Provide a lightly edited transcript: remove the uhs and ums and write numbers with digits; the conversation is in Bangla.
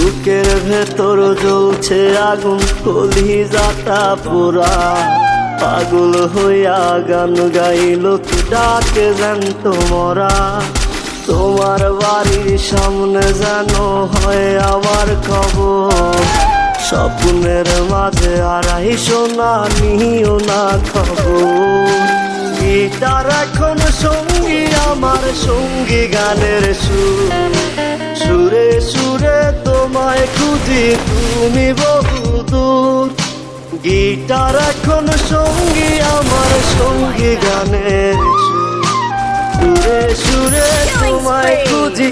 বুকের ভেতর জ্বলছে আগুন, কলিজাটা পোড়া। পাগল হইয়া গান গাইল কি ডাকে জ্যান্ত মরা। তোমার বাড়ির সামনে যেন হয় আমার খবর, স্বপ্নের মাঝে আড়াই সোনা নিও না খবর। গিটার এখন সঙ্গী আমার, সঙ্গী গানের সুর, সুরে সুরে তোমায় খুঁজি তুমি বহুদূর। গিটার এখন সঙ্গী আমার, সঙ্গী গানের সুর, সুরে সুরে তোমায় খুঁজি